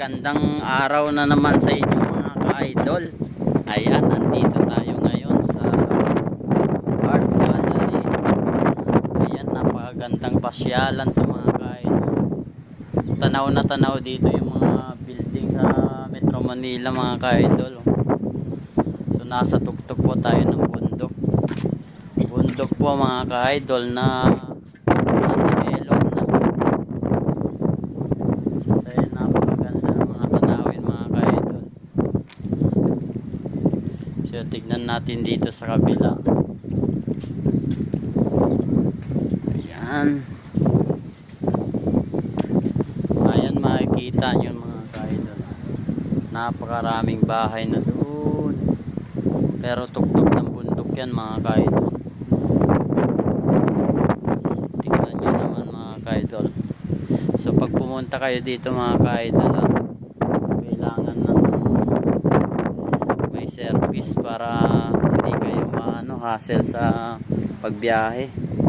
Magandang araw na naman sa inyo mga ka-idol. Ayan, nandito tayo ngayon sa Art Gallery. Ayan, napakagandang pasyalan to mga ka-idol. Tanaw na tanaw dito yung mga building sa Metro Manila mga ka-idol. So nasa tuktok po tayo ng bundok. Bundok po mga ka-idol na tignan natin dito sa kabila. Ayan. Ayan, makikita nyo mga ka-idol. Napakaraming bahay na doon. Pero tuktok ng bundok yan mga ka-idol. Tignan nyo naman mga ka-idol. So pag pumunta kayo dito mga ka-idol, kailangan ng service para hindi kayo hassle sa pagbiyahe.